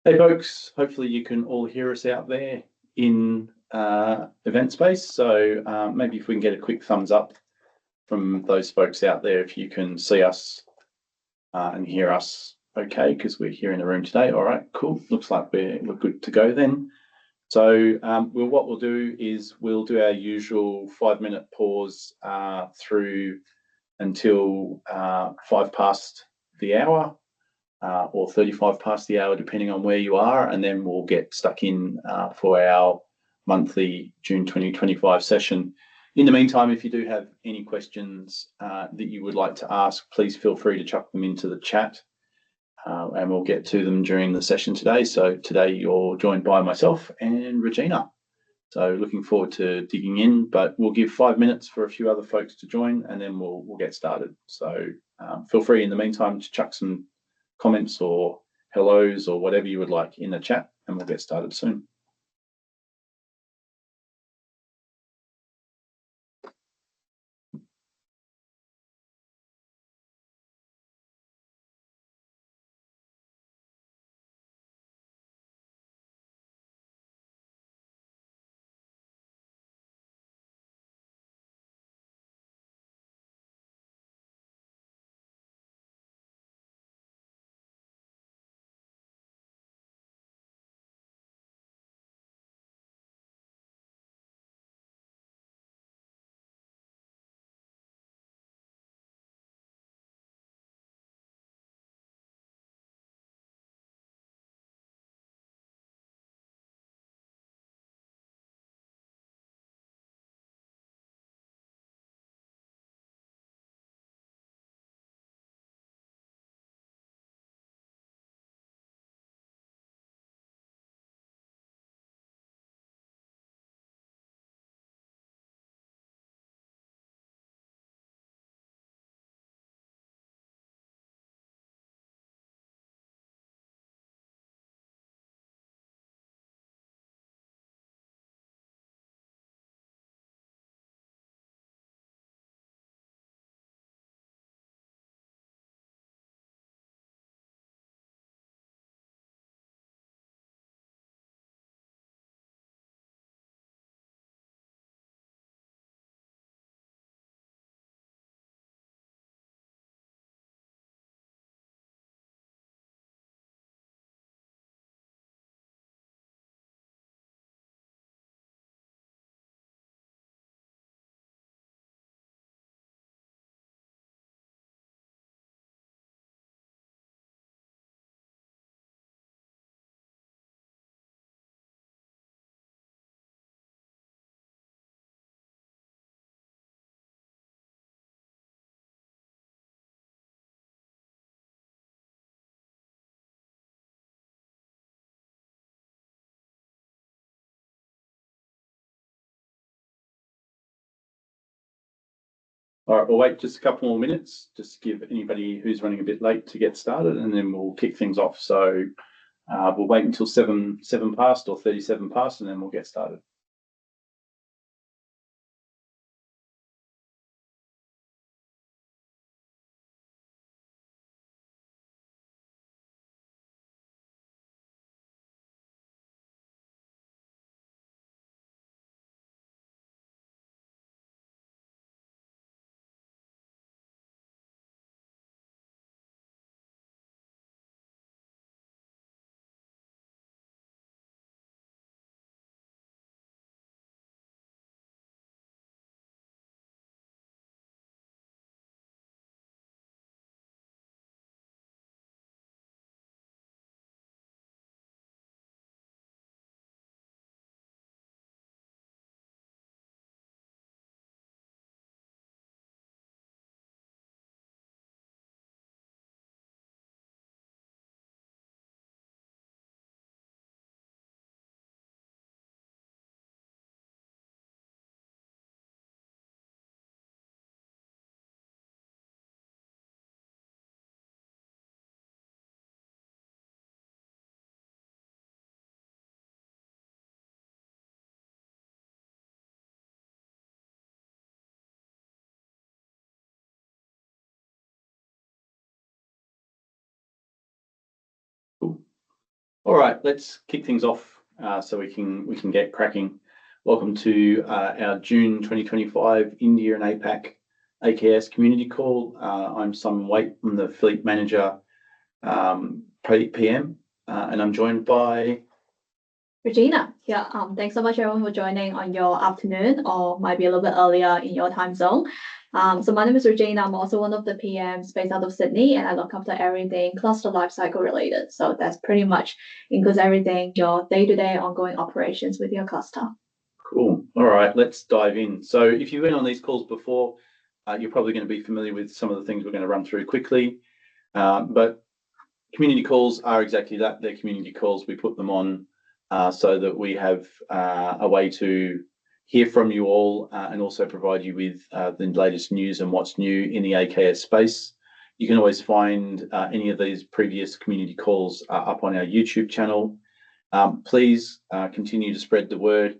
Hey folks, hopefully you can all hear us out there in event space. So maybe if we can get a quick thumbs up from those folks out there, if you can see us and hear us okay, because we're here in the room today. All right, cool. Looks like we're good to go then. So what we'll do is we'll do our usual 5-minute pause through until 5 past the hour. Or 35 past the hour, depending on where you are, and then we'll get stuck in for our monthly June 2025 session. In the meantime, if you do have any questions that you would like to ask, please feel free to chuck them into the chat, and we'll get to them during the session today. So today you're joined by myself and Regina. So looking forward to digging in, but we'll give 5 minutes for a few other folks to join, and then we'll get started. So feel free in the meantime to chuck some comments or hellos or whatever you would like in the chat, and we'll get started soon. All right, we'll wait just a couple more minutes, just to give anybody who's running a bit late to get started, and then we'll kick things off. So we'll wait until 7 past or 37 past, and then we'll get started. All right, let's kick things off so we can get cracking. Welcome to our June 2025 India and APAC AKS Community Call. I'm Simon Waite, I'm the Fleet Manager PM, and I'm joined by Regina. Yeah, thanks so much everyone for joining on your afternoon or might be a little bit earlier in your time zone. So my name is Regina. I'm also one of the PMs based out of Sydney, and I look after everything cluster lifecycle related. So that's pretty much includes everything, your day-to-day ongoing operations with your cluster. Cool. All right, let's dive in. So if you've been on these calls before, you're probably going to be familiar with some of the things we're going to run through quickly. But community calls are exactly that. They're community calls. We put them on so that we have a way to hear from you all and also provide you with the latest news and what's new in the AKS space. You can always find any of these previous community calls up on our YouTube channel. Please continue to spread the word.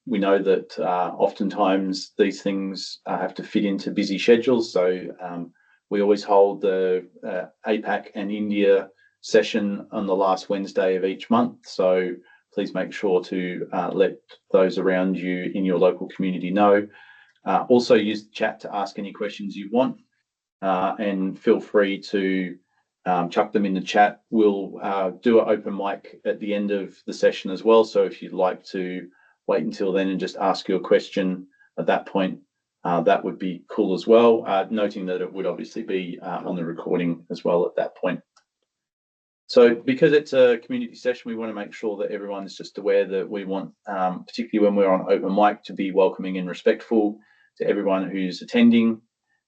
We know that oftentimes these things have to fit into busy schedules. So we always hold the APAC and India session on the last Wednesday of each month. So please make sure to let those around you in your local community know. Also use the chat to ask any questions you want and feel free to chuck them in the chat. We'll do an open mic at the end of the session as well. So if you'd like to wait until then and just ask your question at that point, that would be cool as well, noting that it would obviously be on the recording as well at that point. So because it's a community session, we want to make sure that everyone's just aware that we want, particularly when we're on open mic, to be welcoming and respectful to everyone who's attending,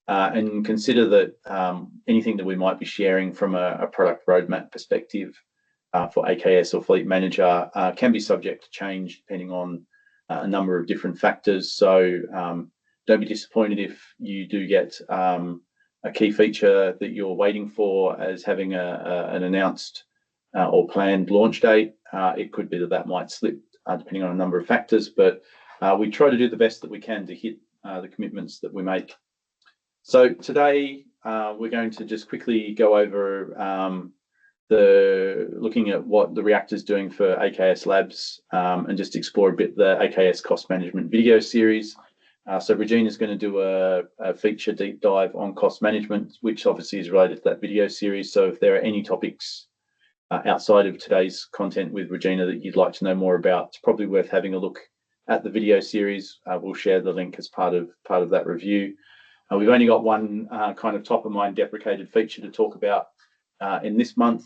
and consider that anything that we might be sharing from a product roadmap perspective for AKS or Fleet Manager can be subject to change depending on a number of different factors. So don't be disappointed if you do get a key feature that you're waiting for as having an announced or planned launch date. It could be that might slip depending on a number of factors, but we try to do the best that we can to hit the commitments that we make. So today we're going to just quickly go over looking at what the Reactor's doing for AKS Labs and just explore a bit the AKS cost management video series. So Regina's going to do a feature deep dive on cost management, which obviously is related to that video series. So if there are any topics outside of today's content with Regina that you'd like to know more about, it's probably worth having a look at the video series. We'll share the link as part of that review. We've only got one kind of top of mind deprecated feature to talk about in this month.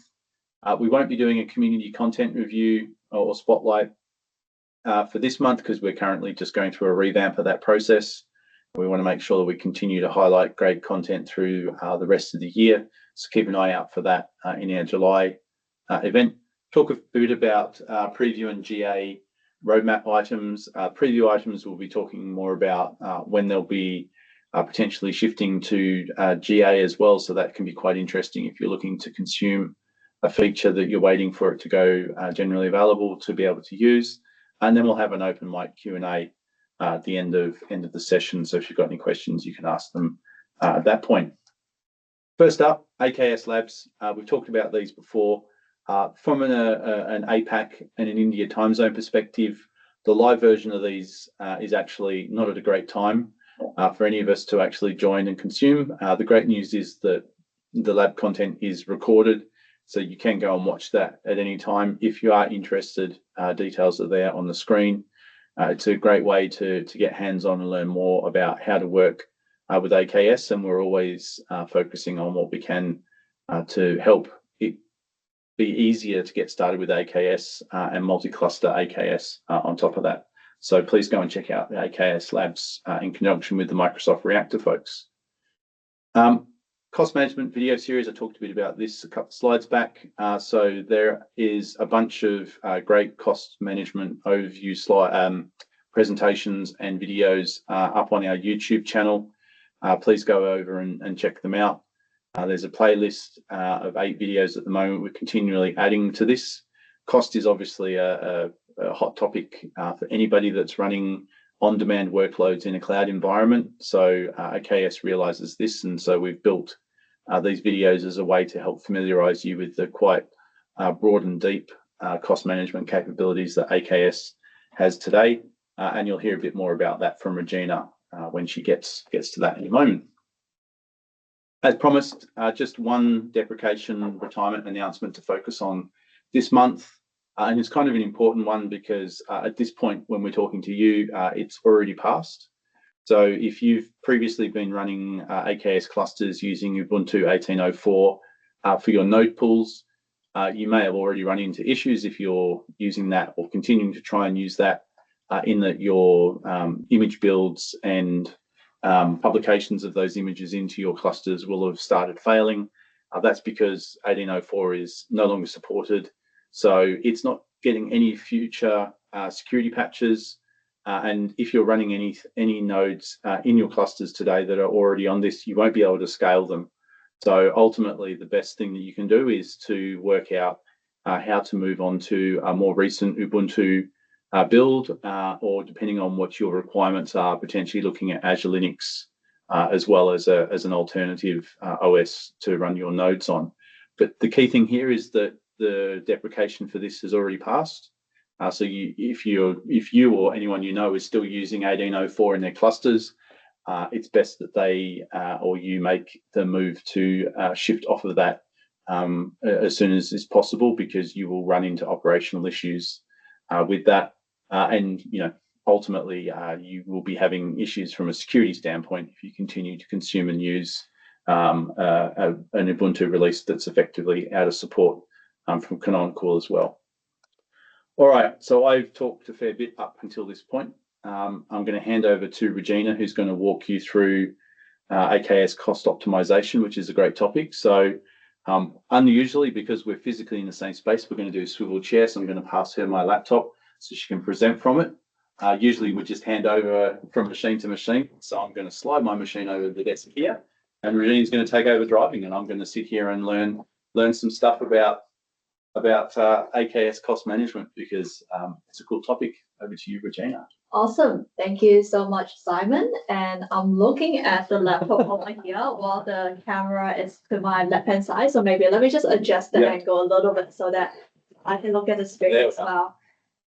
We won't be doing a community content review or spotlight for this month because we're currently just going through a revamp of that process. We want to make sure that we continue to highlight great content through the rest of the year. So keep an eye out for that in our July event. Talk a bit about preview and GA roadmap items. Preview items we'll be talking more about when they'll be potentially shifting to GA as well. So that can be quite interesting if you're looking to consume a feature that you're waiting for it to go generally available to be able to use. And then we'll have an open mic Q&A at the end of the session. So if you've got any questions, you can ask them at that point. First up, AKS Labs. We've talked about these before. From an APAC and an India time zone perspective, the live version of these is actually not at a great time for any of us to actually join and consume. The great news is that the lab content is recorded, so you can go and watch that at any time. If you are interested, details are there on the screen. It's a great way to get hands-on and learn more about how to work with AKS, and we're always focusing on what we can to help it be easier to get started with AKS and multi-cluster AKS on top of that. So please go and check out the AKS Labs in conjunction with the Microsoft Reactor folks. Cost management video series, I talked a bit about this a couple of slides back. So there is a bunch of great cost management overview presentations and videos up on our YouTube channel. Please go over and check them out. There's a playlist of 8 videos at the moment. We're continually adding to this. Cost is obviously a hot topic for anybody that's running on-demand workloads in a cloud environment. So AKS realizes this, and so we've built these videos as a way to help familiarize you with the quite broad and deep cost management capabilities that AKS has today. And you'll hear a bit more about that from Regina when she gets to that in a moment. As promised, just one deprecation retirement announcement to focus on this month. And it's kind of an important one because at this point, when we're talking to you, it's already passed. So if you've previously been running AKS clusters using Ubuntu 18.04 for your node pools, you may have already run into issues if you're using that or continuing to try and use that in that your image builds and publications of those images into your clusters will have started failing. That's because 18.04 is no longer supported. So it's not getting any future security patches. And if you're running any nodes in your clusters today that are already on this, you won't be able to scale them. So ultimately, the best thing that you can do is to work out how to move on to a more recent Ubuntu build, or depending on what your requirements are, potentially looking at Azure Linux as well as an alternative OS to run your nodes on. But the key thing here is that the deprecation for this has already passed. So if you or anyone you know is still using 18.04 in their clusters, it's best that they or you make the move to shift off of that as soon as is possible, because you will run into operational issues with that. And ultimately, you will be having issues from a security standpoint if you continue to consume and use an Ubuntu release that's effectively out of support from Canonical as well. All right, so I've talked a fair bit up until this point. I'm going to hand over to Regina, who's going to walk you through AKS cost optimization, which is a great topic. So unusually, because we're physically in the same space, we're going to do a swivel chair. So I'm going to pass her my laptop so she can present from it. Usually we just hand over from machine to machine. So I'm going to slide my machine over the desk here, and Regina's going to take over driving, and I'm going to sit here and learn some stuff about AKS cost management, because it's a cool topic. Over to you, Regina. Awesome. Thank you so much, Simon. And I'm looking at the laptop over here while the camera is to my left-hand side. So maybe let me just adjust the angle a little bit so that I can look at the screen as well.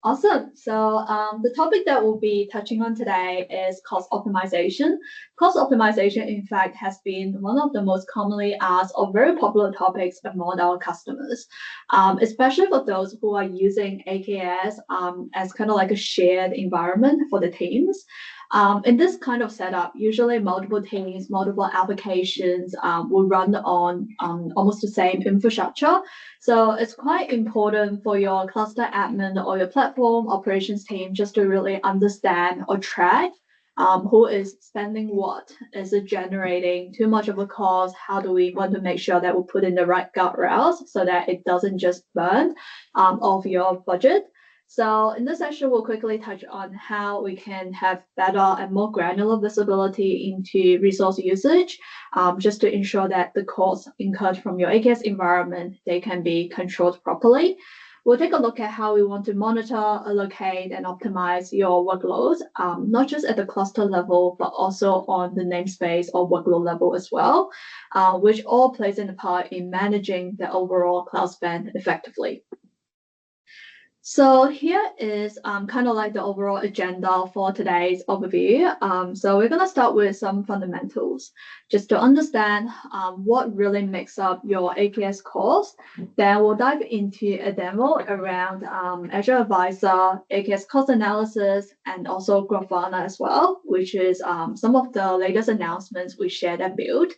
Awesome. So the topic that we'll be touching on today is cost optimization. Cost optimization, in fact, has been one of the most commonly asked or very popular topics among our customers, especially for those who are using AKS as kind of like a shared environment for the teams. In this kind of setup, usually multiple teams, multiple applications will run on almost the same infrastructure. So it's quite important for your cluster admin or your platform operations team just to really understand or track who is spending what. Is it generating too much of a cost? How do we want to make sure that we put in the right guardrails so that it doesn't just burn off your budget? So in this session, we'll quickly touch on how we can have better and more granular visibility into resource usage, just to ensure that the costs incurred from your AKS environment, they can be controlled properly. We'll take a look at how we want to monitor, allocate, and optimize your workloads, not just at the cluster level, but also on the namespace or workload level as well, which all plays in a part in managing the overall cloud spend effectively. So here is kind of like the overall agenda for today's overview. So we're going to start with some fundamentals, just to understand what really makes up your AKS cost. Then we'll dive into a demo around Azure Advisor, AKS cost analysis, and also Grafana as well, which is some of the latest announcements we shared and built,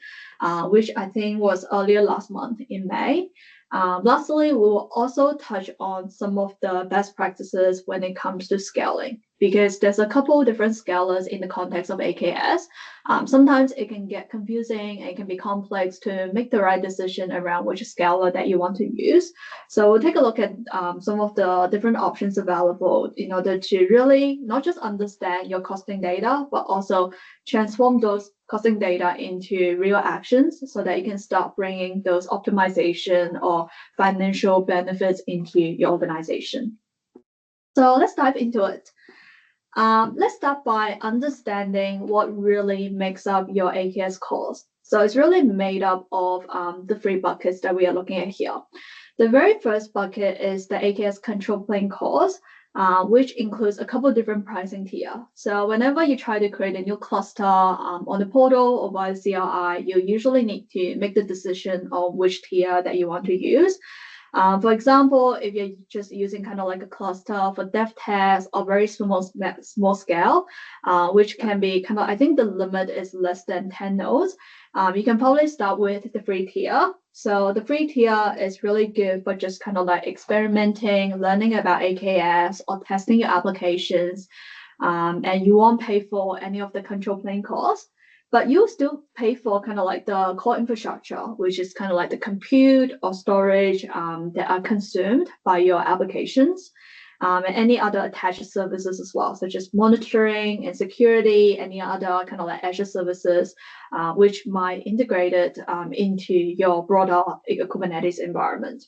which I think was earlier last month in May. Lastly, we'll also touch on some of the best practices when it comes to scaling, because there's a couple different scalers in the context of AKS. Sometimes it can get confusing and it can be complex to make the right decision around which scaler that you want to use. So we'll take a look at some of the different options available in order to really not just understand your costing data, but also transform those costing data into real actions so that you can start bringing those optimization or financial benefits into your organization. So let's dive into it. Let's start by understanding what really makes up your AKS cost. So it's really made up of the three buckets that we are looking at here. The very first bucket is the AKS control plane calls, which includes a couple of different pricing tier. So whenever you try to create a new cluster on the portal or via CLI, you usually need to make the decision of which tier that you want to use. For example, if you're just using kind of like a cluster for dev tests or very small scale, which can be kind of, I think the limit is less than 10 nodes, you can probably start with the free tier. So the free tier is really good for just kind of like experimenting, learning about AKS or testing your applications, and you won't pay for any of the control plane costs. But you still pay for kind of like the core infrastructure, which is kind of like the compute or storage that are consumed by your applications, and any other attached services as well, such as monitoring and security, any other kind of like Azure services, which might integrate it into your broader Kubernetes environment.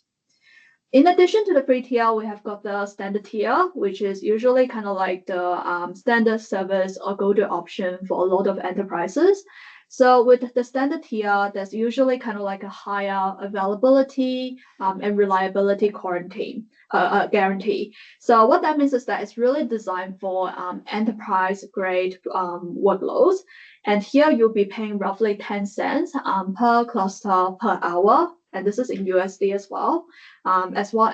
In addition to the free tier, we have got the standard tier, which is usually kind of like the standard service or go-to option for a lot of enterprises. So with the standard tier, there's usually kind of like a higher availability and reliability guarantee. So what that means is that it's really designed for enterprise-grade workloads. And here you'll be paying roughly 10 cents per cluster per hour. And this is in USD as well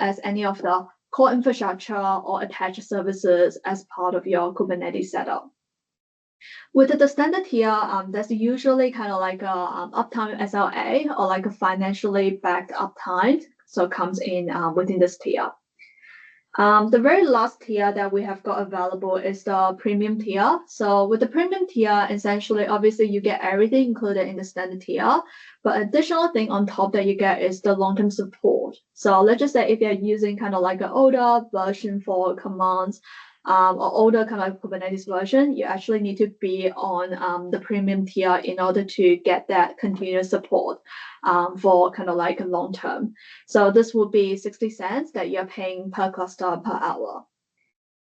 as any of the core infrastructure or attached services as part of your Kubernetes setup. With the standard tier, there's usually kind of like a uptime SLA or like a financially backed uptime. So it comes in within this tier. The very last tier that we have got available is the premium tier. So with the premium tier, essentially, obviously you get everything included in the standard tier, but additional thing on top that you get is the long-term support. So let's just say if you're using kind of like an older version for commands, or older kind of Kubernetes version, you actually need to be on the premium tier in order to get that continuous support for kind of like a long term. So this would be 60 cents that you're paying per cluster per hour.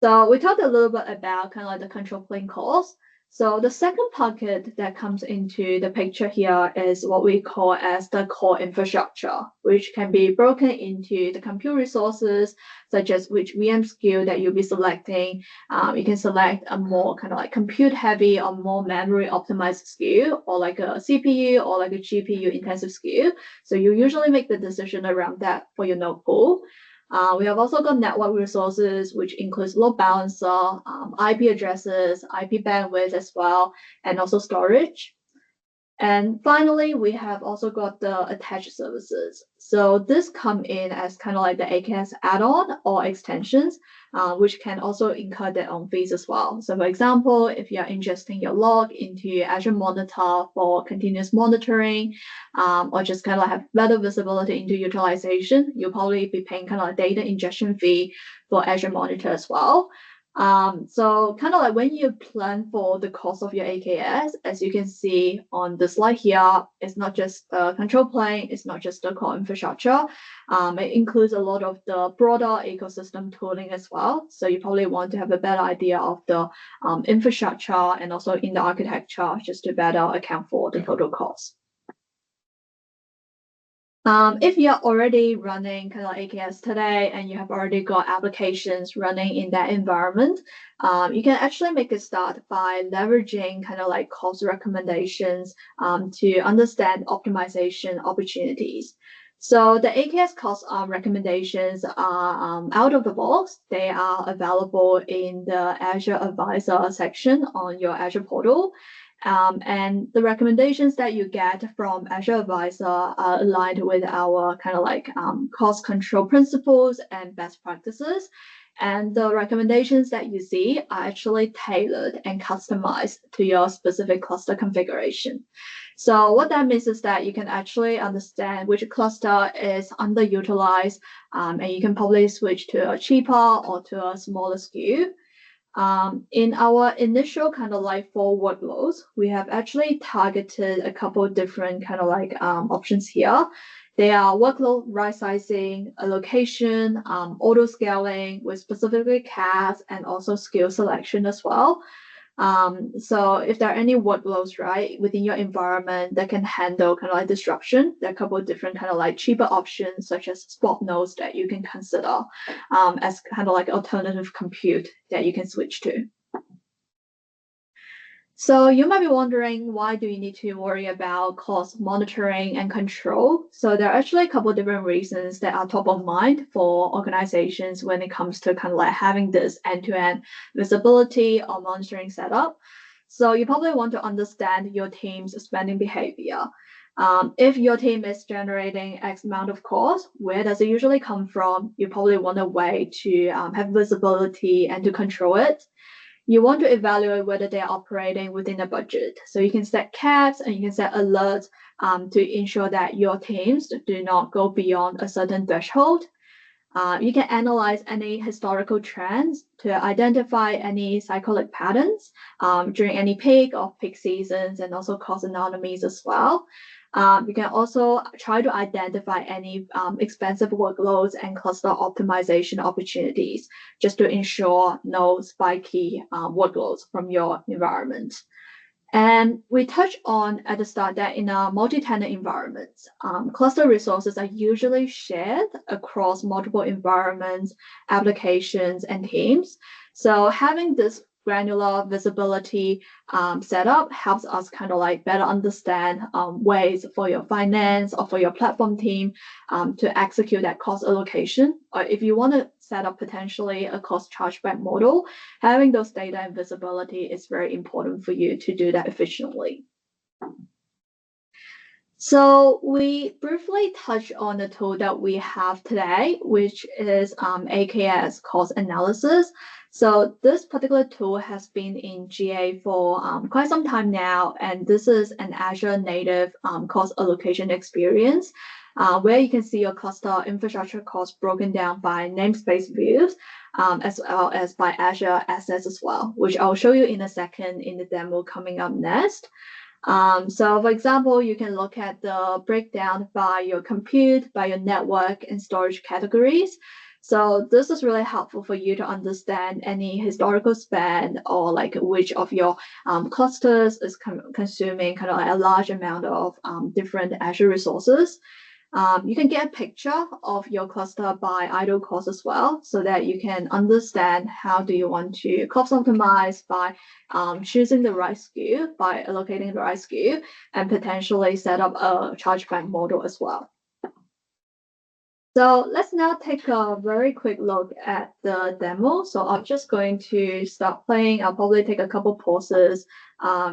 So we talked a little bit about kind of like the control plane calls. So the second bucket that comes into the picture here is what we call as the core infrastructure, which can be broken into the compute resources, such as which VM SKU that you'll be selecting. You can select a more kind of like compute heavy or more memory optimized SKU, or like a CPU or like a GPU intensive SKU. So you usually make the decision around that for your node pool. We have also got network resources, which includes load balancer, IP addresses, IP bandwidth as well, and also storage. And finally, we have also got the attached services. So this come in as kind of like the AKS add-on or extensions, which can also incur their own fees as well. So for example, if you're ingesting your log into Azure Monitor for continuous monitoring, or just kind of like have better visibility into utilization, you'll probably be paying kind of like data ingestion fee for Azure Monitor as well. So kind of like when you plan for the cost of your AKS, as you can see on the slide here, it's not just the control plane, it's not just the core infrastructure. It includes a lot of the broader ecosystem tooling as well. So you probably want to have a better idea of the infrastructure and also in the architecture just to better account for the total cost. If you're already running kind of AKS today and you have already got applications running in that environment, you can actually make a start by leveraging kind of like cost recommendations to understand optimization opportunities. So the AKS cost recommendations are out of the box. They are available in the Azure Advisor section on your Azure portal. And the recommendations that you get from Azure Advisor are aligned with our kind of like cost control principles and best practices. And the recommendations that you see are actually tailored and customized to your specific cluster configuration. So what that means is that you can actually understand which cluster is underutilized, and you can probably switch to a cheaper or to a smaller SKU. In our initial kind of like 4 workloads, we have actually targeted a couple of different kind of like options here. They are workload right sizing, allocation, auto scaling with specifically CAS and also skill selection as well. So if there are any workloads, right, within your environment that can handle kind of like disruption, there are a couple of different kind of like cheaper options, such as spot nodes that you can consider as kind of like alternative compute that you can switch to. So you might be wondering, why do you need to worry about cost monitoring and control? So there are actually a couple of different reasons that are top of mind for organizations when it comes to kind of like having this end-to-end visibility or monitoring setup. So you probably want to understand your team's spending behavior. If your team is generating X amount of cost, where does it usually come from? You probably want a way to have visibility and to control it. You want to evaluate whether they're operating within the budget. So you can set caps and you can set alerts to ensure that your teams do not go beyond a certain threshold. You can analyze any historical trends to identify any cyclic patterns during any peak or peak seasons, and also cost anomalies as well. You can also try to identify any expensive workloads and cluster optimization opportunities just to ensure no spiky workloads from your environment. And we touched on at the start that in a multi-tenant environments, cluster resources are usually shared across multiple environments, applications, and teams. So having this granular visibility setup helps us kind of like better understand ways for your finance or for your platform team to execute that cost allocation. Or if you want to set up potentially a cost chargeback model, having those data and visibility is very important for you to do that efficiently. So we briefly touched on the tool that we have today, which is AKS Cost Analysis. So this particular tool has been in GA for quite some time now, and this is an Azure native cost allocation experience where you can see your cluster infrastructure costs broken down by namespace views, as well as by Azure assets as well, which I'll show you in a second in the demo coming up next. So for example, you can look at the breakdown by your compute, by your network and storage categories. So this is really helpful for you to understand any historical spend or like which of your clusters is consuming kind of like a large amount of different Azure resources. You can get a picture of your cluster by idle cost as well, so that you can understand how do you want to cost optimize by choosing the right SKU, by allocating the right SKU, and potentially set up a chargeback model as well. So let's now take a very quick look at the demo. So I'm just going to start playing. I'll probably take a couple pauses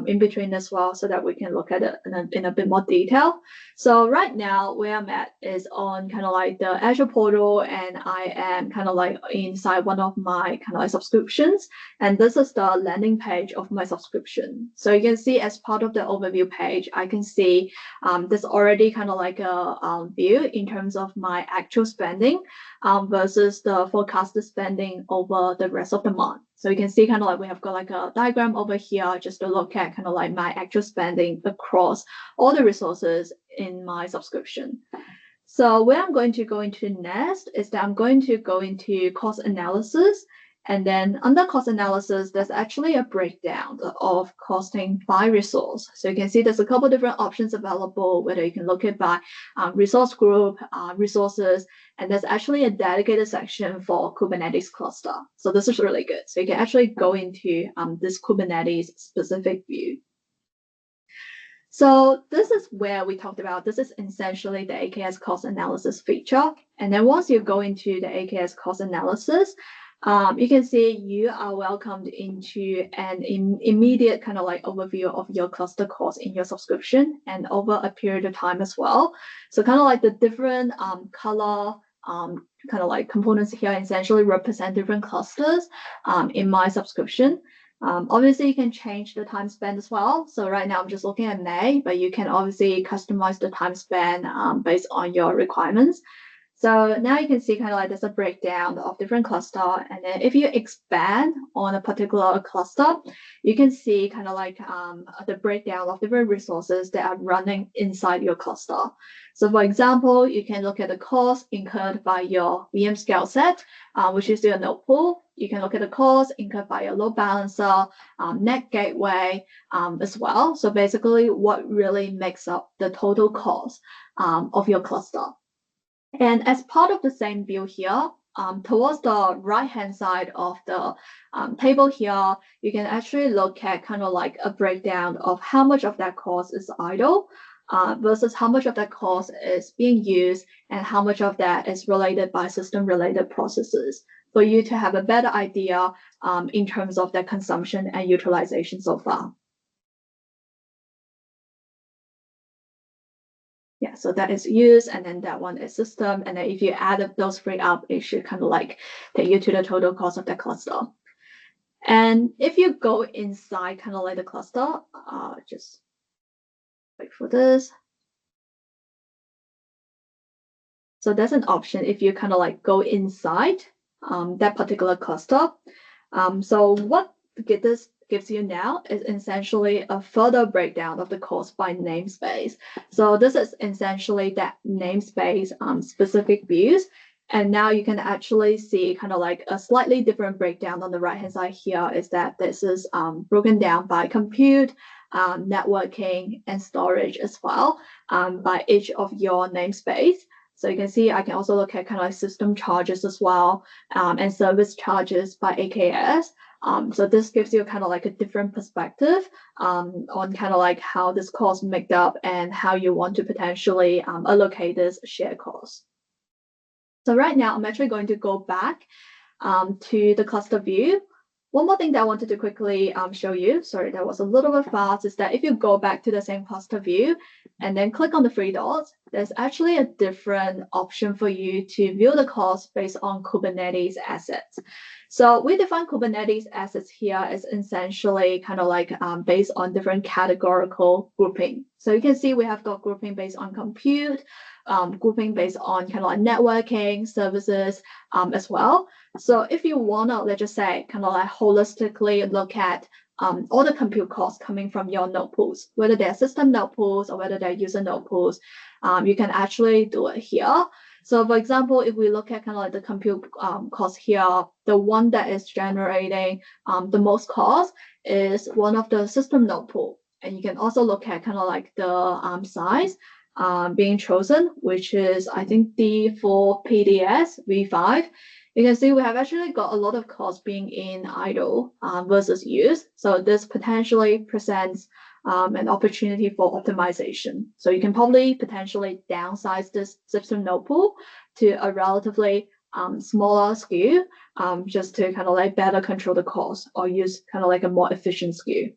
in between as well, so that we can look at it in a bit more detail. So right now where I'm at is on kind of like the Azure portal, and I am kind of like inside one of my kind of like subscriptions, and this is the landing page of my subscription. So you can see as part of the overview page, I can see there's already kind of like a view in terms of my actual spending versus the forecasted spending over the rest of the month. So you can see kind of like we have got like a diagram over here just to look at kind of like my actual spending across all the resources in my subscription. So where I'm going to go into next is that I'm going to go into cost analysis. And then under cost analysis, there's actually a breakdown of costing by resource. So you can see there's a couple of different options available, whether you can look at by resource group, resources, and there's actually a dedicated section for Kubernetes cluster. So this is really good. So you can actually go into this Kubernetes specific view. So this is where we talked about, this is essentially the AKS cost analysis feature. And then once you go into the AKS cost analysis, you can see you are welcomed into an immediate kind of like overview of your cluster cost in your subscription and over a period of time as well. So kind of like the different color kind of like components here essentially represent different clusters in my subscription. Obviously, you can change the time spent as well. So right now I'm just looking at May, but you can obviously customize the time spent based on your requirements. So now you can see kind of like there's a breakdown of different cluster. And then if you expand on a particular cluster, you can see kind of like the breakdown of different resources that are running inside your cluster. So for example, you can look at the cost incurred by your VM scale set, which is your node pool. You can look at the cost incurred by your load balancer, net gateway as well. So basically what really makes up the total cost of your cluster. And as part of the same view here, towards the right-hand side of the table here, you can actually look at kind of like a breakdown of how much of that cost is idle versus how much of that cost is being used and how much of that is related by system-related processes for you to have a better idea in terms of their consumption and utilization so far. Yeah, so that is use, and then that one is system. And then if you add those three up, it should kind of like take you to the total cost of the cluster. And if you go inside kind of like the cluster, just wait for this. So there's an option if you kind of like go inside that particular cluster. So what this gives you now is essentially a further breakdown of the cost by namespace. So this is essentially that namespace specific views. And now you can actually see kind of like a slightly different breakdown on the right-hand side here is that this is broken down by compute, networking, and storage as well by each of your namespace. So you can see I can also look at kind of like system charges as well and service charges by AKS. So this gives you kind of like a different perspective on kind of like how this cost made up and how you want to potentially allocate this shared cost. So right now, I'm actually going to go back to the cluster view. One more thing that I wanted to quickly show you, sorry, that was a little bit fast, is that if you go back to the same cluster view and then click on the three dots, there's actually a different option for you to view the cost based on Kubernetes assets. So we define Kubernetes assets here as essentially kind of like based on different categorical grouping. So you can see we have got grouping based on compute, grouping based on kind of like networking services as well. So if you want to, let's just say, kind of like holistically look at all the compute costs coming from your node pools, whether they're system node pools or whether they're user node pools, you can actually do it here. So for example, if we look at kind of like the compute cost here, the one that is generating the most cost is one of the system node pool. And you can also look at kind of like the size being chosen, which is, I think, D4 PDS V5. You can see we have actually got a lot of costs being in idle versus use. So this potentially presents an opportunity for optimization. So you can probably potentially downsize this system node pool to a relatively smaller SKU just to kind of like better control the cost or use kind of like a more efficient SKU.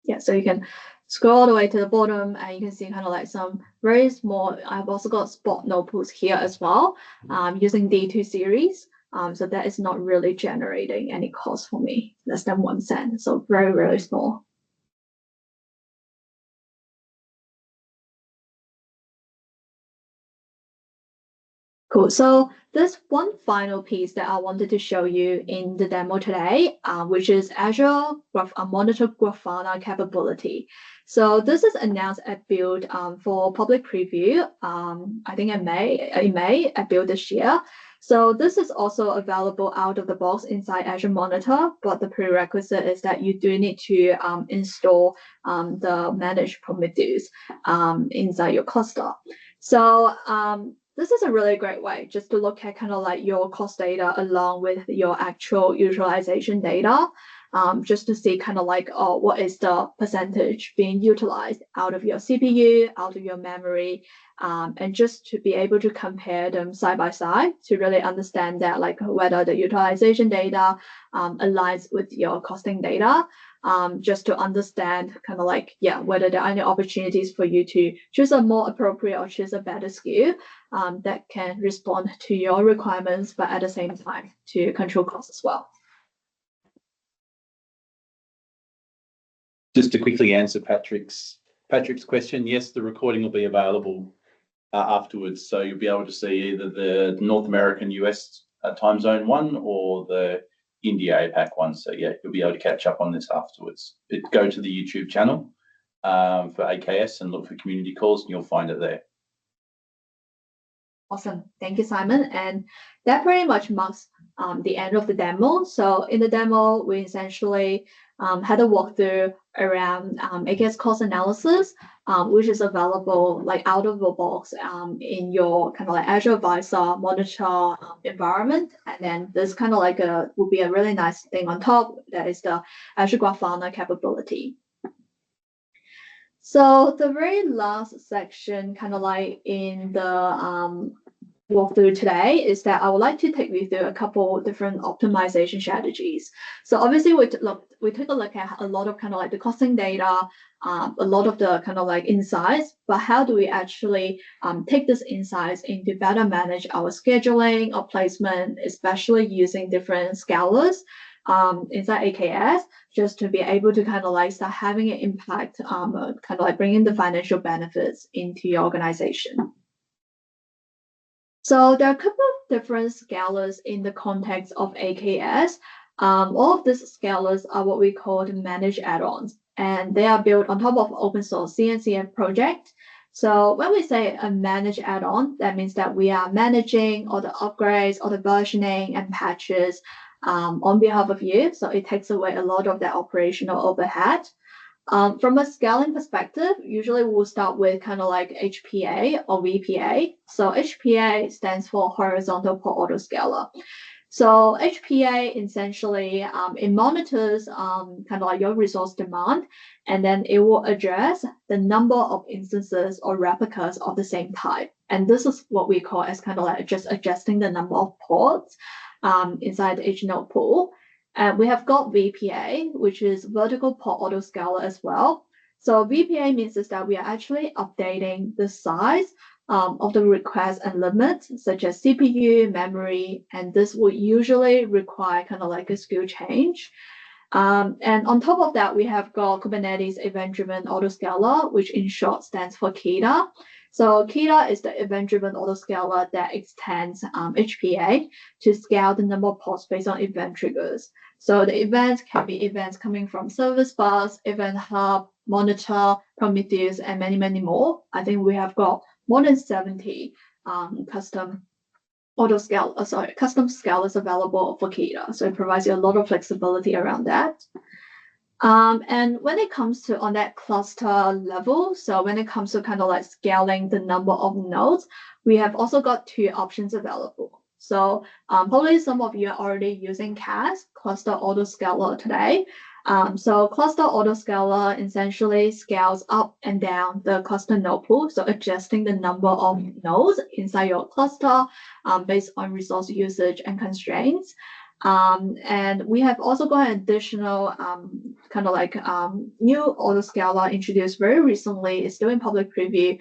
Yeah, so you can scroll all the way to the bottom and you can see kind of like some very small, I've also got spot node pools here as well using D2 series. So that is not really generating any cost for me, less than 1 cent. So very, very small. Cool. So there's one final piece that I wanted to show you in the demo today, which is Azure Monitor Grafana capability. So this is announced at Build for public preview, I think in May at Build this year. So this is also available out of the box inside Azure Monitor, but the prerequisite is that you do need to install the managed Prometheus inside your cluster. So this is a really great way just to look at kind of like your cost data along with your actual utilization data, just to see kind of like, oh, what is the percentage being utilized out of your CPU, out of your memory, and just to be able to compare them side by side to really understand that like whether the utilization data aligns with your costing data. Just to understand kind of like, yeah, whether there are any opportunities for you to choose a more appropriate or choose a better SKU that can respond to your requirements, but at the same time to control costs as well. Just to quickly answer Patrick's Patrick's question, yes, the recording will be available afterwards. So you'll be able to see either the North American US time zone one or the India APAC one. So yeah, you'll be able to catch up on this afterwards. Go to the YouTube channel for AKS and look for community calls and you'll find it there. Awesome. Thank you, Simon. And that pretty much marks the end of the demo. So in the demo, we essentially had a walkthrough around AKS cost analysis, which is available like out of the box in your kind of like Azure Visor monitor environment. And then this kind of like would be a really nice thing on top. That is the Azure Grafana capability. So the very last section, kind of like in the walkthrough today, is that I would like to take you through a couple different optimization strategies. So obviously we took a look at a lot of kind of like the costing data, a lot of the kind of like insights, but how do we actually take this insights into better manage our scheduling or placement, especially using different scalars inside AKS, just to be able to kind of like start having an impact, kind of like bringing the financial benefits into your organization. So there are a couple of different scalars in the context of AKS. All of these scalars are what we call the managed add-ons, and they are built on top of open source CNCF project. So when we say a managed add-on, that means that we are managing all the upgrades, all the versioning and patches on behalf of you. So it takes away a lot of that operational overhead. From a scaling perspective, usually we'll start with kind of like HPA or VPA. So HPA stands for horizontal port autoscaler. So HPA essentially it monitors kind of like your resource demand, and then it will address the number of instances or replicas of the same type. And this is what we call as kind of like just adjusting the number of ports inside the H node pool. And we have got VPA, which is vertical port autoscaler as well. So VPA means is that we are actually updating the size of the requests and limits, such as CPU, memory, and this will usually require kind of like a SKU change. And on top of that, we have got Kubernetes event-driven autoscaler, which in short stands for KEDA. So KEDA is the event-driven autoscaler that extends HPA to scale the number of ports based on event triggers. So the events can be events coming from Service Bus, Event Hub, Monitor, Prometheus, and many, many more. I think we have got more than 70 custom scalars available for KEDA. So it provides you a lot of flexibility around that. And when it comes to on that cluster level, so when it comes to kind of like scaling the number of nodes, we have also got two options available. So probably some of you are already using CAS, Cluster Autoscaler today. So Cluster Autoscaler essentially scales up and down the cluster node pool, so adjusting the number of nodes inside your cluster based on resource usage and constraints. And we have also got an additional kind of like new autoscaler introduced very recently. It's still in public preview.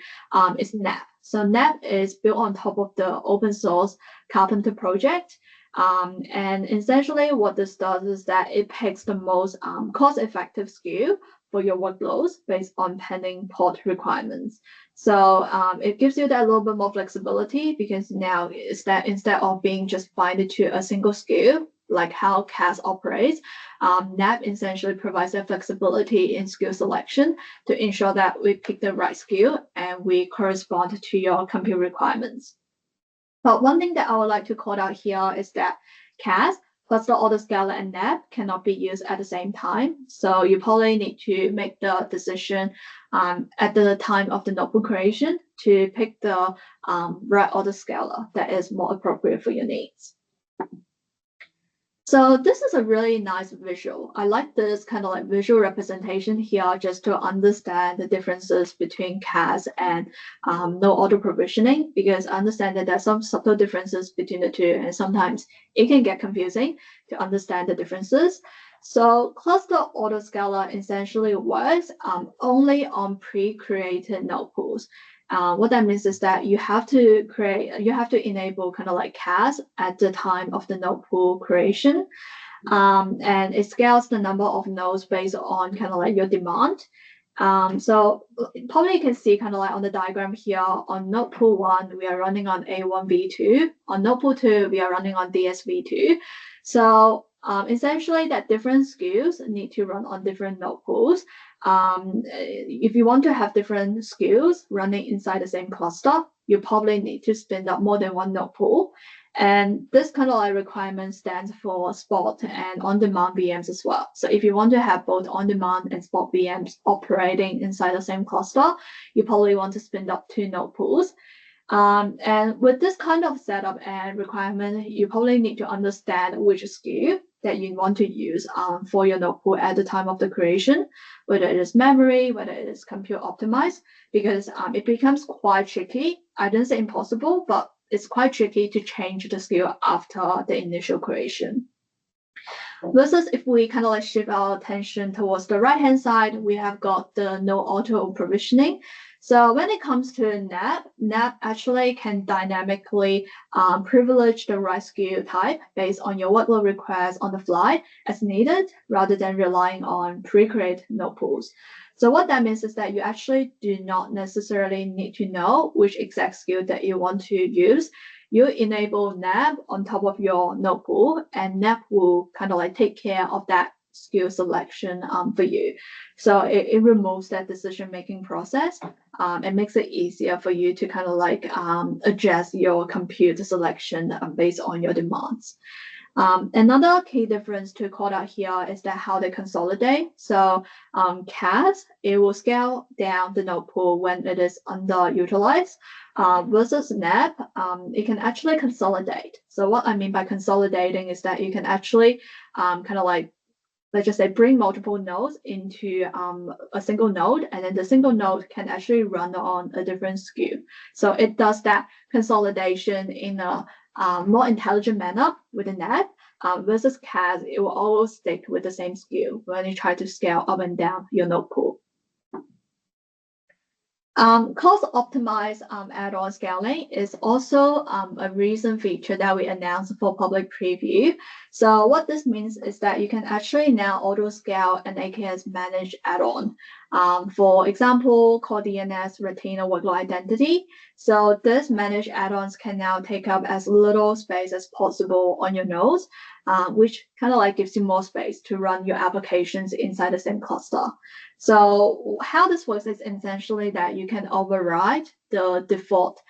It's NAP. So NAP is built on top of the open source Carpenter project. And essentially what this does is that it picks the most cost-effective SKU for your workloads based on pending port requirements. So it gives you that little bit more flexibility, because now is that instead of being just binded to a single SKU, like how CAS operates, NAP essentially provides that flexibility in SKU selection to ensure that we pick the right SKU and we correspond to your compute requirements. But one thing that I would like to call out here is that CAS, Cluster Autoscaler, and NAP cannot be used at the same time. So you probably need to make the decision at the time of the notebook creation to pick the right autoscaler that is more appropriate for your needs. So this is a really nice visual. I like this kind of like visual representation here just to understand the differences between CAS and node auto provisioning, because I understand that there's some subtle differences between the two, and sometimes it can get confusing to understand the differences. So Cluster Autoscaler essentially works only on pre-created node pools. What that means is that you have to enable kind of like CAS at the time of the node pool creation. And it scales the number of nodes based on kind of like your demand. So probably you can see kind of like on the diagram here on node pool 1, we are running on A1v2. On node pool 2, we are running on DSV2. So essentially that different skills need to run on different node pools. If you want to have different skills running inside the same cluster, you probably need to spin up more than one node pool. And this kind of like requirement stands for spot and on-demand VMs as well. So if you want to have both on-demand and spot VMs operating inside the same cluster, you probably want to spin up 2 node pools. And with this kind of setup and requirement, you probably need to understand which skill that you want to use for your node pool at the time of the creation, whether it is memory, whether it is compute optimized, because it becomes quite tricky. I didn't say impossible, but it's quite tricky to change the skill after the initial creation. Versus if we kind of like shift our attention towards the right-hand side, we have got the node auto provisioning. So when it comes to NAP actually can dynamically privilege the right skill type based on your workload request on the fly as needed, rather than relying on pre-created node pools. So what that means is that you actually do not necessarily need to know which exact skill that you want to use. You enable NAP on top of your node pool, and NAP will kind of like take care of that skill selection for you. So it removes that decision-making process and makes it easier for you to kind of like adjust your compute selection based on your demands. Another key difference to call out here is that how they consolidate. So CAS, it will scale down the node pool when it is underutilized, versus NAP, it can actually consolidate. So what I mean by consolidating is that you can actually kind of like, let's just say, bring multiple nodes into a single node, and then the single node can actually run on a different SKU. So it does that consolidation in a more intelligent manner with an app, versus CAS, it will always stick with the same SKU when you try to scale up and down your node pool. Cost optimized add-on scaling is also a recent feature that we announced for public preview. So what this means is that you can actually now auto scale an AKS managed add-on. For example, core DNS retainer workload identity. So this managed add-ons can now take up as little space as possible on your nodes, which kind of like gives you more space to run your applications inside the same cluster. So how this works is essentially that you can override the default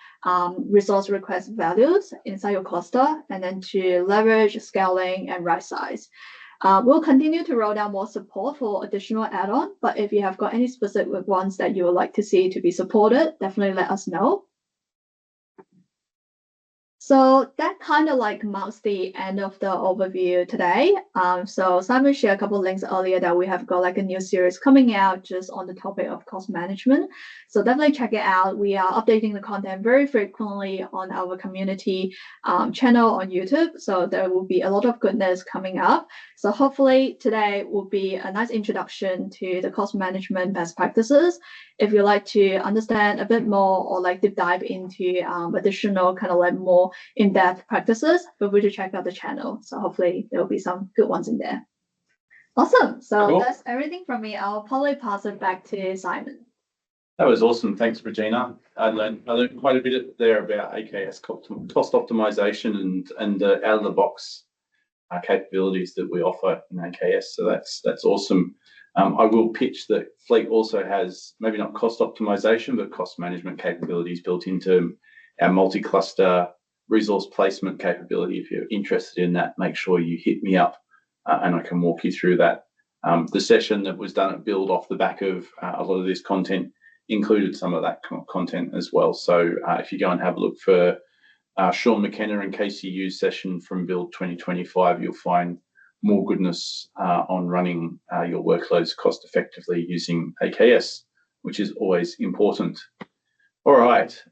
resource request values inside your cluster, and then to leverage scaling and right size. We'll continue to roll out more support for additional add-on, but if you have got any specific ones that you would like to see to be supported, definitely let us know. So that kind of like marks the end of the overview today. So Simon shared a couple of links earlier that we have got like a new series coming out just on the topic of cost management. So definitely check it out. We are updating the content very frequently on our community channel on YouTube. So there will be a lot of goodness coming up. So hopefully today will be a nice introduction to the cost management best practices. If you'd like to understand a bit more or like deep dive into additional kind of like more in-depth practices, feel free to check out the channel. So hopefully there will be some good ones in there. Awesome. So cool. That's everything from me. I'll probably pass it back to Simon. That was awesome. Thanks, Regina. I learned quite a bit there about AKS cost optimization and out of the box capabilities that we offer in AKS. So that's awesome. I will pitch that Fleet also has maybe not cost optimization, but cost management capabilities built into our multi-cluster resource placement capability. If you're interested in that, make sure you hit me up and I can walk you through that. The session that was done at Build off the back of a lot of this content included some of that content as well. So if you go and have a look for Sean McKenna and KCU's session from Build 2025, you'll find more goodness on running your workloads cost effectively using AKS, which is always important. All right,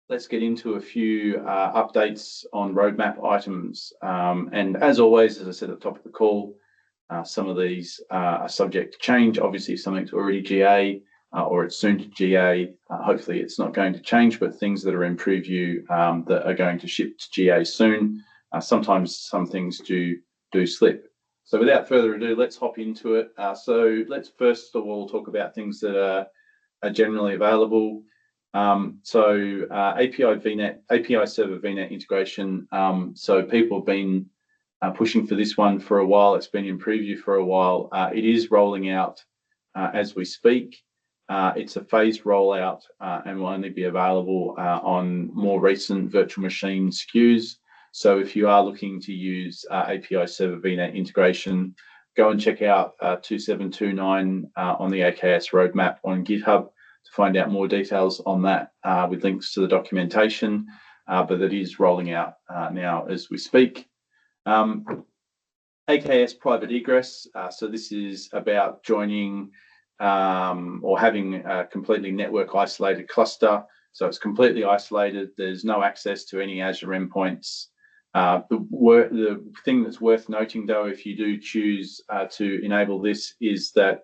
let's get into a few updates on roadmap items. And as always, as I said at the top of the call, some of these are subject to change. Obviously, if something's already GA or it's soon to GA, hopefully it's not going to change, but things that are in preview that are going to ship to GA soon, sometimes some things do slip. So without further ado, let's hop into it. So let's first of all talk about things that are generally available. API server VNet integration. So people have been pushing for this one for a while. It's been in preview for a while. It is rolling out as we speak. It's a phased rollout and will only be available on more recent virtual machine SKUs. So if you are looking to use API server VNet integration, go and check out 2729 on the AKS roadmap on GitHub to find out more details on that with links to the documentation, but it is rolling out now as we speak. AKS private egress. So this is about joining or having a completely network isolated cluster. So it's completely isolated. There's no access to any Azure endpoints. The thing that's worth noting, though, if you do choose to enable this, is that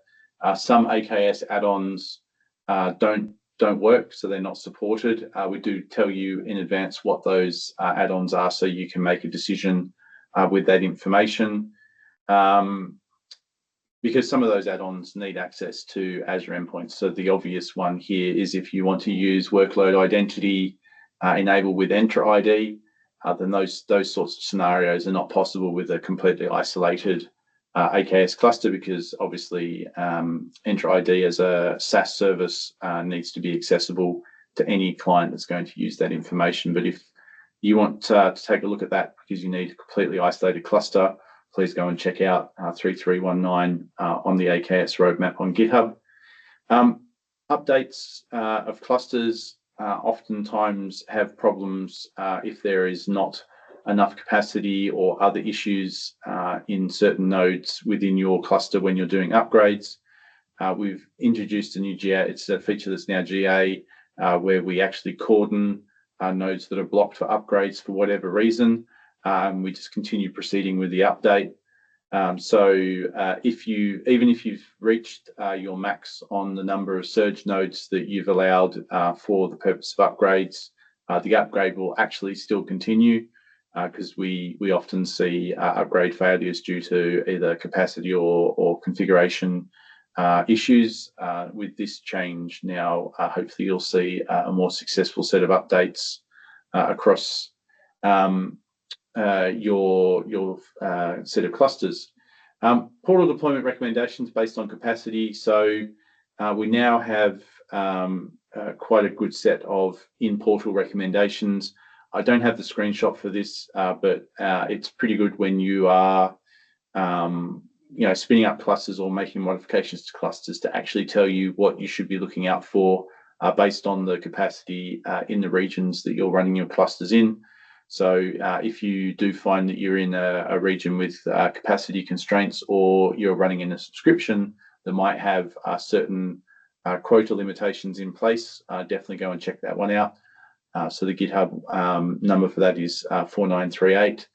some AKS add-ons don't work, so they're not supported. We do tell you in advance what those add-ons are, so you can make a decision with that information. Because some of those add-ons need access to Azure endpoints. So the obvious one here is if you want to use workload identity enabled with Entra ID, then those sorts of scenarios are not possible with a completely isolated AKS cluster, because obviously Entra ID as a SaaS service needs to be accessible to any client that's going to use that information. But if you want to take a look at that because you need a completely isolated cluster, please go and check out 3319 on the AKS roadmap on GitHub. Updates of clusters oftentimes have problems if there is not enough capacity or other issues in certain nodes within your cluster when you're doing upgrades. We've introduced a new GA. It's a feature that's now GA, where we actually cordon nodes that are blocked for upgrades for whatever reason. We just continue proceeding with the update. Even if you've reached your max on the number of surge nodes that you've allowed for the purpose of upgrades, the upgrade will actually still continue, because we often see upgrade failures due to either capacity or configuration issues. With this change now, hopefully you'll see a more successful set of updates across your set of clusters. Portal deployment recommendations based on capacity. So we now have quite a good set of in-portal recommendations. I don't have the screenshot for this, but it's pretty good when you are spinning up clusters or making modifications to clusters to actually tell you what you should be looking out for based on the capacity in the regions that you're running your clusters in. So if you do find that you're in a region with capacity constraints, or you're running in a subscription that might have certain quota limitations in place, definitely go and check that one out. So the GitHub number for that is 4938.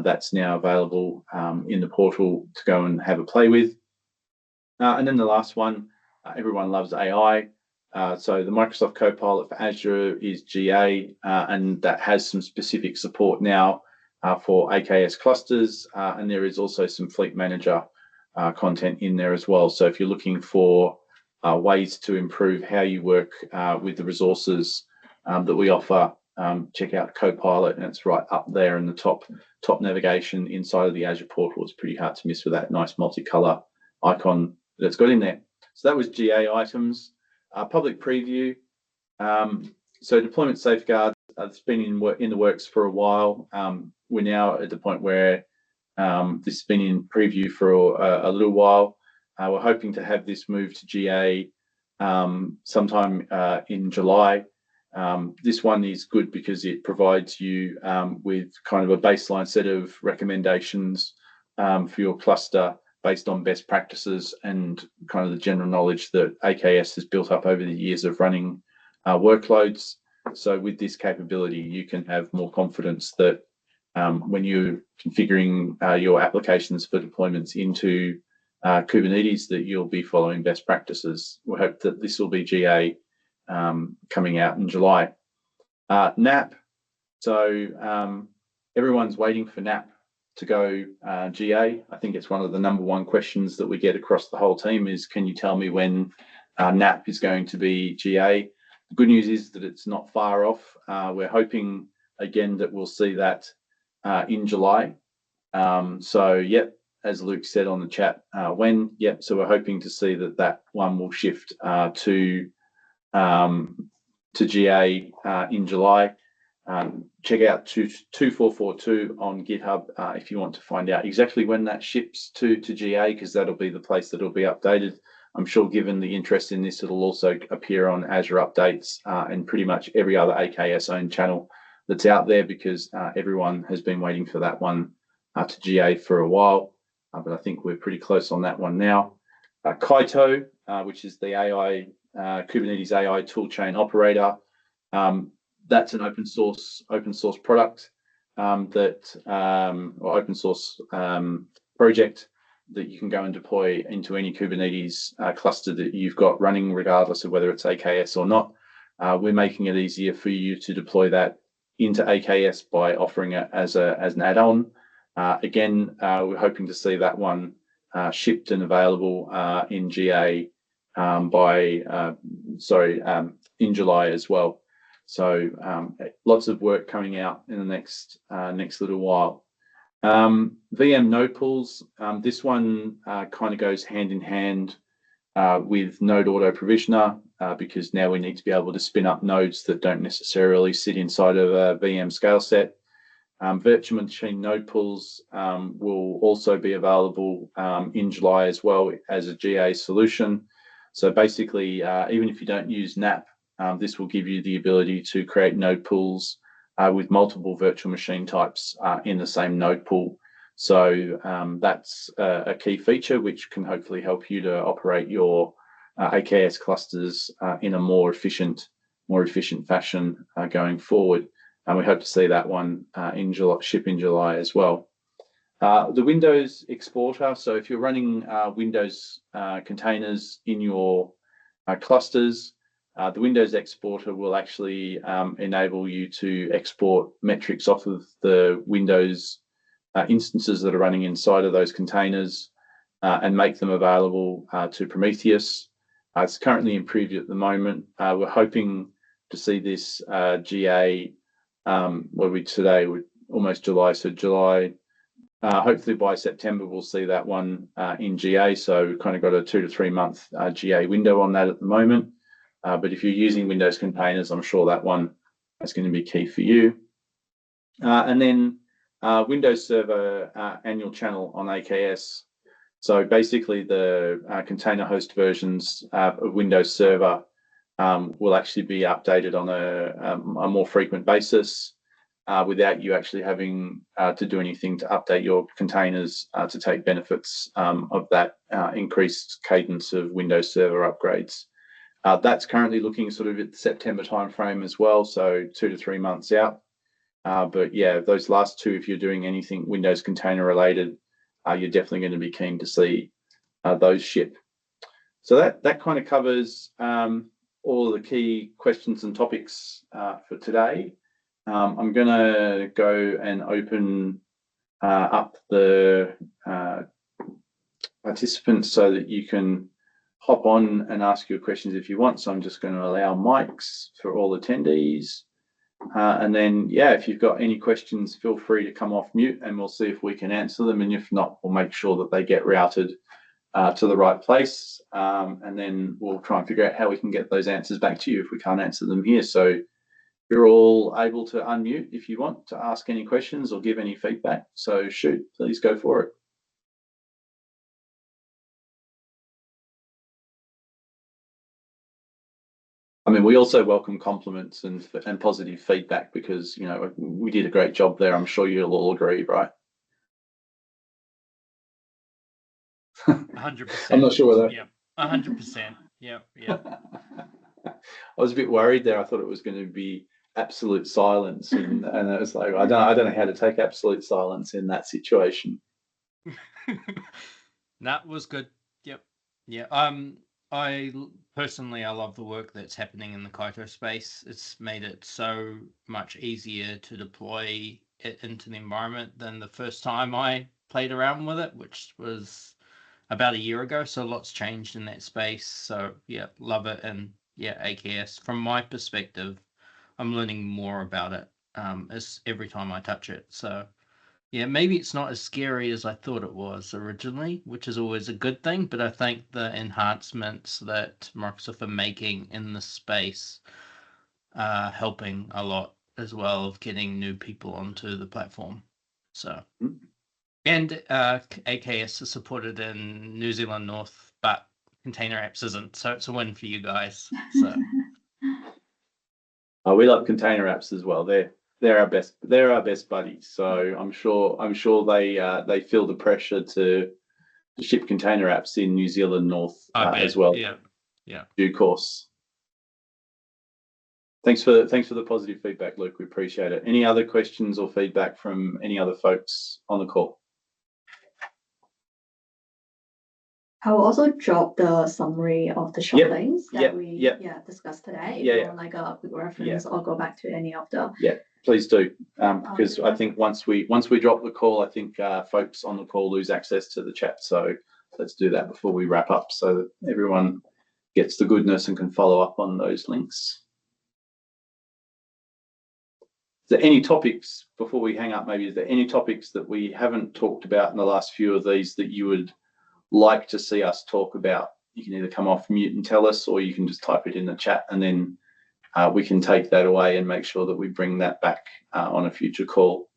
That's now available in the portal to go and have a play with. And then the last one, everyone loves AI. So the Microsoft Copilot for Azure is GA, and that has some specific support now for AKS clusters, and there is also some Fleet Manager content in there as well. So if you're looking for ways to improve how you work with the resources that we offer, check out Copilot, and it's right up there in the top navigation inside of the Azure portal. It's pretty hard to miss with that nice multicolor icon that it's got in there. So that was GA items. Public preview. So deployment safeguards, it's been in the works for a while. We're now at the point where this has been in preview for a little while. We're hoping to have this move to GA sometime in July. This one is good because it provides you with kind of a baseline set of recommendations for your cluster based on best practices and kind of the general knowledge that AKS has built up over the years of running workloads. So with this capability, you can have more confidence that when you're configuring your applications for deployments into Kubernetes, that you'll be following best practices. We hope that this will be GA coming out in July. NAP. So everyone's waiting for NAP to go GA. I think it's one of the number one questions that we get across the whole team is, can you tell me when NAP is going to be GA? The good news is that it's not far off. We're hoping, again, that we'll see that in July. So, yep, as Luke said on the chat, so we're hoping to see that one will shift to GA in July. Check out 2442 on GitHub if you want to find out exactly when that ships to GA, because that'll be the place that'll be updated. I'm sure given the interest in this, it'll also appear on Azure Updates and pretty much every other AKS owned channel that's out there, because everyone has been waiting for that one to GA for a while. But I think we're pretty close on that one now. Kaito, which is the AI Kubernetes AI toolchain operator. That's an open source product or open source project that you can go and deploy into any Kubernetes cluster that you've got running, regardless of whether it's AKS or not. We're making it easier for you to deploy that into AKS by offering it as an add-on. Again, we're hoping to see that one shipped and available in GA in July as well. So lots of work coming out in the next little while. VM node pools. This one kind of goes hand in hand with Node Auto Provisioner because now we need to be able to spin up nodes that don't necessarily sit inside of a VM scale set. Virtual machine node pools will also be available in July as well as a GA solution. So basically, even if you don't use NAP, this will give you the ability to create node pools with multiple virtual machine types in the same node pool. So that's a key feature which can hopefully help you to operate your AKS clusters in a more efficient fashion going forward. And we hope to see that one ship in July as well. The Windows exporter. So if you're running Windows containers in your clusters, the Windows exporter will actually enable you to export metrics off of the Windows instances that are running inside of those containers and make them available to Prometheus. It's currently in preview at the moment. We're hoping to see this GA, today? We're almost July, so July. Hopefully by September, we'll see that one in GA. So we've kind of got a 2 to 3 month GA window on that at the moment. But if you're using Windows containers, I'm sure that one is going to be key for you. And then Windows Server annual channel on AKS. So basically the container host versions of Windows Server will actually be updated on a more frequent basis without you actually having to do anything to update your containers to take benefits of that increased cadence of Windows Server upgrades. That's currently looking sort of at the September timeframe as well, so 2 to 3 months out. But yeah, those last two, if you're doing anything Windows container related, you're definitely going to be keen to see those ship. So that kind of covers all of the key questions and topics for today. I'm going to go and open up the participants so that you can hop on and ask your questions if you want. So I'm just going to allow mics for all attendees. And then, yeah, if you've got any questions, feel free to come off mute and we'll see if we can answer them. And if not, we'll make sure that they get routed to the right place. And then we'll try and figure out how we can get those answers back to you if we can't answer them here. So you're all able to unmute if you want to ask any questions or give any feedback. So shoot, please go for it. I mean, we also welcome compliments and positive feedback because, you know, we did a great job there. I'm sure you'll all agree, right? 100%. I'm not sure whether. Yeah, 100%. Yeah. I was a bit worried there. I thought it was going to be absolute silence, and it was like I don't know how to take absolute silence in that situation. That was good. Yep. Yeah. I personally love the work that's happening in the Kaito space. It's made it so much easier to deploy it into the environment than the first time I played around with it, which was about a year ago. So lots changed in that space. So yeah, love it. And yeah, AKS, from my perspective, I'm learning more about it as every time I touch it. So yeah, maybe it's not as scary as I thought it was originally, which is always a good thing. But I think the enhancements that Microsoft are making in the space are helping a lot as well of getting new people onto the platform. So, and AKS is supported in New Zealand North, but Container Apps isn't. So it's a win for you guys. So We love Container Apps as well. They're our best buddies. So I'm sure they feel the pressure to ship Container Apps in New Zealand North as well. Yeah. Due course. Thanks for the positive feedback, Luke. We appreciate it. Any other questions or feedback from any other folks on the call? I will also drop the summary of the short links that we discussed today. If you want like a quick reference or go back to any of the. Please do, because I think once we drop the call, I think folks on the call lose access to the chat. So let's do that before we wrap up, so that everyone gets the goodness and can follow up on those links. Is there any topics before we hang up? Maybe is there any topics that we haven't talked about in the last few of these that you would like to see us talk about? You can either come off mute and tell us, or you can just type it in the chat, and then we can take that away and make sure that we bring that back on a future call,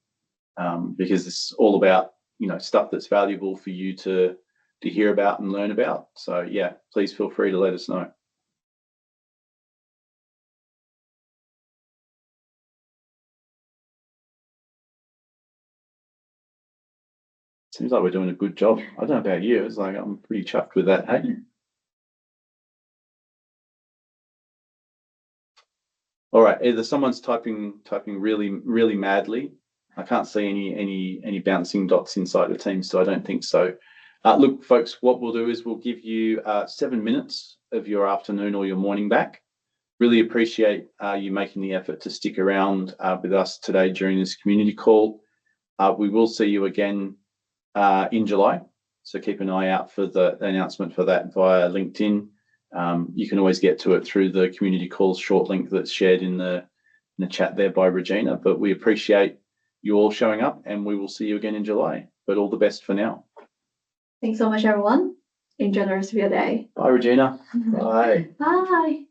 because it's all about stuff that's valuable for you to hear about and learn about. So yeah, please feel free to let us know. Seems like we're doing a good job. I don't know about you. It's like I'm pretty chuffed with that. Hey. All right. Either someone's typing really madly. I can't see any bouncing dots inside the team, so I don't think so. Look, folks, what we'll do is we'll give you 7 minutes of your afternoon or your morning back. Really appreciate you making the effort to stick around with us today during this community call. We will see you again in July, so keep an eye out for the announcement for that via LinkedIn. You can always get to it through the community calls short link that's shared in the chat there by Regina. But we appreciate you all showing up, and we will see you again in July. But all the best for now. Thanks so much, everyone. Enjoy the rest of your day. Bye, Regina. Bye. Bye.